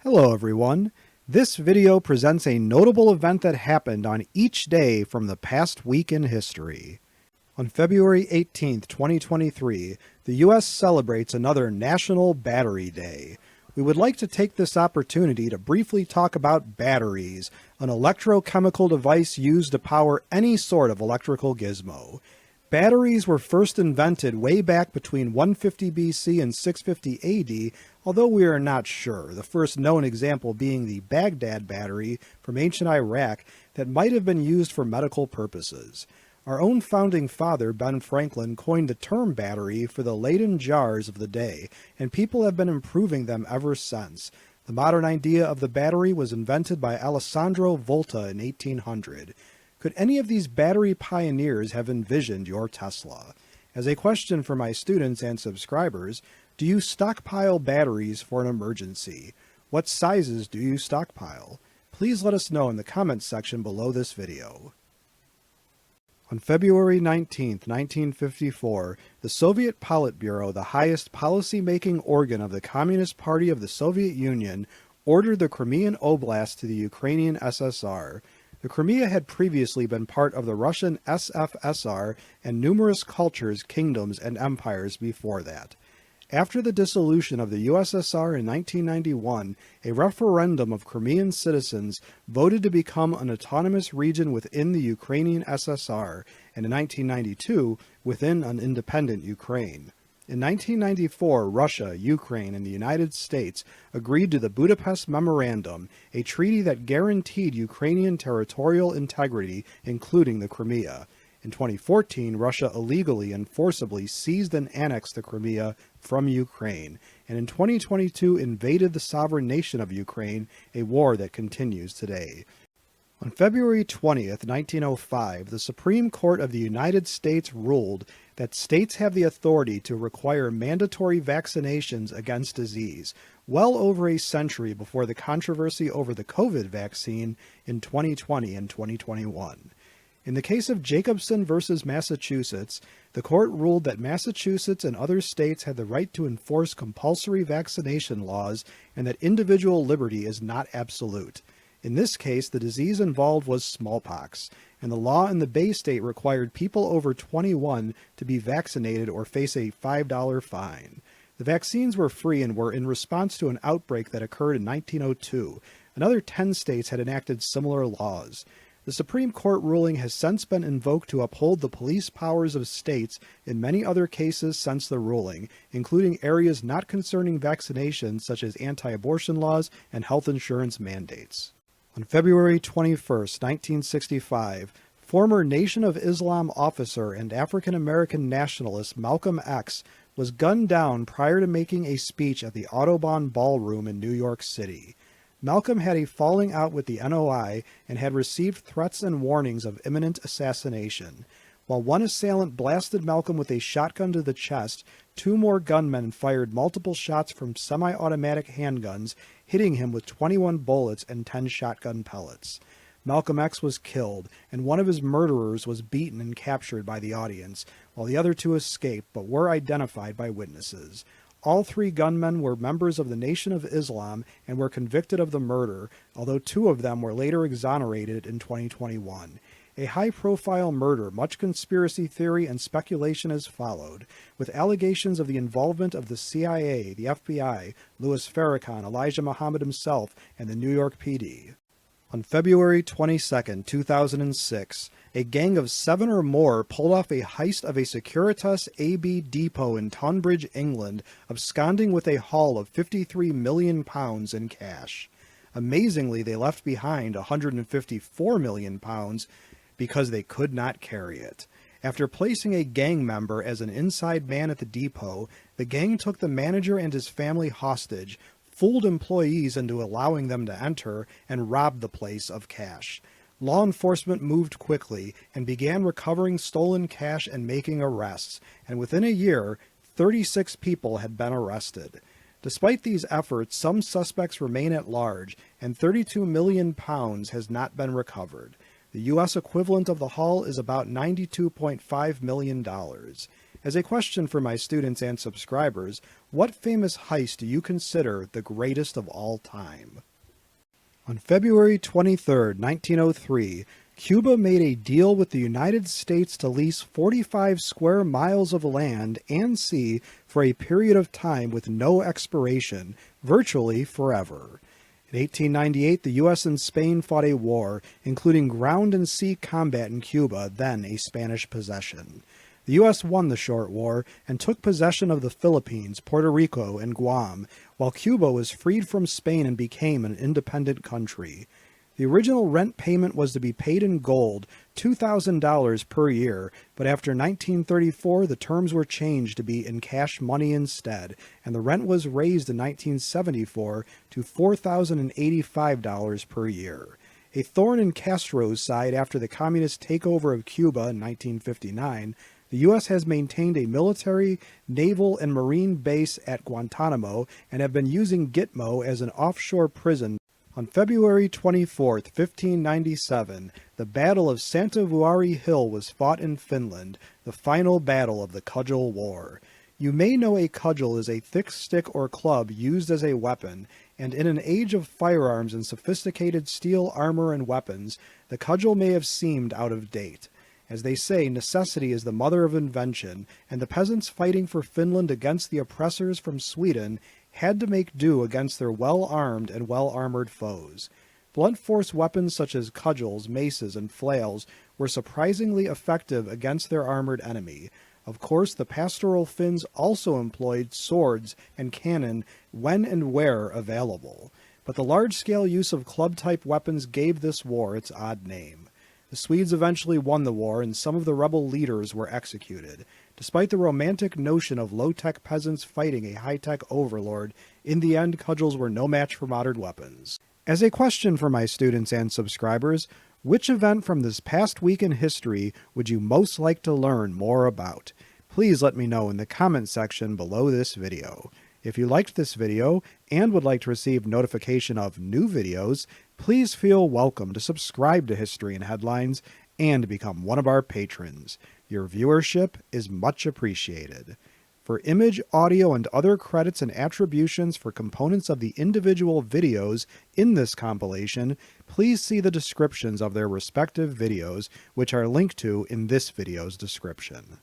Hello everyone. This video presents a notable event that happened on each day from the past week in history. On February 18th, 2023, the US celebrates another National Battery Day. We would like to take this opportunity to briefly talk about batteries, an electrochemical device used to power any sort of electrical gizmo. Batteries were first invented way back between 150 BC and 650 AD, although we are not sure, the first known example being the Baghdad battery from ancient Iraq that might have been used for medical purposes. Our own founding father, Ben Franklin, coined the term battery for the Leyden jars of the day, and people have been improving them ever since. The modern idea of the battery was invented by Alessandro Volta in 1800. Could any of these battery pioneers have envisioned your Tesla? As a question for my students and subscribers, do you stockpile batteries for an emergency? What sizes do you stockpile? Please let us know in the comments section below this video. On February 19, 1954, the Soviet Politburo, the highest policy-making organ of the Communist Party of the Soviet Union, ordered the Crimean Oblast to the Ukrainian SSR. The Crimea had previously been part of the Russian SFSR and numerous cultures, kingdoms, and empires before that. After the dissolution of the USSR in 1991, a referendum of Crimean citizens voted to become an autonomous region within the Ukrainian SSR, and in 1992, within an independent Ukraine. In 1994, Russia, Ukraine, and the United States agreed to the Budapest Memorandum, a treaty that guaranteed Ukrainian territorial integrity, including the Crimea. In 2014, Russia illegally and forcibly seized and annexed the Crimea from Ukraine, and in 2022 invaded the sovereign nation of Ukraine, a war that continues today. On February 20th, 1905, the Supreme Court of the United States ruled that states have the authority to require mandatory vaccinations against disease, well over a century before the controversy over the COVID vaccine in 2020 and 2021. In the case of Jacobson versus Massachusetts, the court ruled that Massachusetts and other states had the right to enforce compulsory vaccination laws and that individual liberty is not absolute. In this case, the disease involved was smallpox, and the law in the Bay State required people over 21 to be vaccinated or face a $5 fine. The vaccines were free and were in response to an outbreak that occurred in 1902. Another 10 states had enacted similar laws. The Supreme Court ruling has since been invoked to uphold the police powers of states in many other cases since the ruling, including areas not concerning vaccinations such as anti-abortion laws and health insurance mandates. On February 21, 1965, former Nation of Islam officer and African-American nationalist Malcolm X was gunned down prior to making a speech at the Audubon Ballroom in New York City. Malcolm had a falling out with the NOI and had received threats and warnings of imminent assassination. While one assailant blasted Malcolm with a shotgun to the chest, two more gunmen fired multiple shots from semi-automatic handguns, hitting him with 21 bullets and 10 shotgun pellets. Malcolm X was killed, and one of his murderers was beaten and captured by the audience, while the other two escaped but were identified by witnesses. All three gunmen were members of the Nation of Islam and were convicted of the murder, although two of them were later exonerated in 2021. A high-profile murder, much conspiracy theory and speculation has followed, with allegations of the involvement of the CIA, the FBI, Louis Farrakhan, Elijah Muhammad himself, and the New York PD. On February 22, 2006, a gang of 7 or more pulled off a heist of a Securitas AB depot in Tonbridge, England, absconding with a haul of £53 million in cash. Amazingly, they left behind £154 million because they could not carry it. After placing a gang member as an inside man at the depot, the gang took the manager and his family hostage, fooled employees into allowing them to enter, and robbed the place of cash. Law enforcement moved quickly and began recovering stolen cash and making arrests, and within a year, 36 people had been arrested. Despite these efforts, some suspects remain at large, and £32 million has not been recovered. The U.S. equivalent of the haul is about $92.5 million. As a question for my students and subscribers, what famous heist do you consider the greatest of all time? On February 23, 1903, Cuba made a deal with the United States to lease 45 square miles of land and sea for a period of time with no expiration, virtually forever. In 1898, the U.S. and Spain fought a war, including ground and sea combat in Cuba, then a Spanish possession. The U.S. won the short war and took possession of the Philippines, Puerto Rico, and Guam, while Cuba was freed from Spain and became an independent country. The original rent payment was to be paid in gold, $2,000 per year, but after 1934 the terms were changed to be in cash money instead, and the rent was raised in 1974 to $4,085 per year. A thorn in Castro's side after the communist takeover of Cuba in 1959, the U.S. has maintained a military, naval, and marine base at Guantanamo and have been using Gitmo as an offshore prison. On February 24, 1597, the Battle of Santavuori Hill was fought in Finland, the final battle of the Cudgel War. You may know a cudgel is a thick stick or club used as a weapon, and in an age of firearms and sophisticated steel armor and weapons, the cudgel may have seemed out of date. As they say, necessity is the mother of invention, and the peasants fighting for Finland against the oppressors from Sweden had to make do against their well-armed and well-armored foes. Blunt force weapons such as cudgels, maces, and flails were surprisingly effective against their armored enemy. Of course, the pastoral Finns also employed swords and cannon when and where available, but the large-scale use of club-type weapons gave this war its odd name. The Swedes eventually won the war, and some of the rebel leaders were executed. Despite the romantic notion of low-tech peasants fighting a high-tech overlord, in the end, cudgels were no match for modern weapons. As a question for my students and subscribers, which event from this past week in history would you most like to learn more about? Please let me know in the comment section below this video. If you liked this video and would like to receive notification of new videos, please feel welcome to subscribe to History and Headlines and become one of our patrons. Your viewership is much appreciated. For image, audio, and other credits and attributions for components of the individual videos in this compilation, please see the descriptions of their respective videos, which are linked to in this video's description.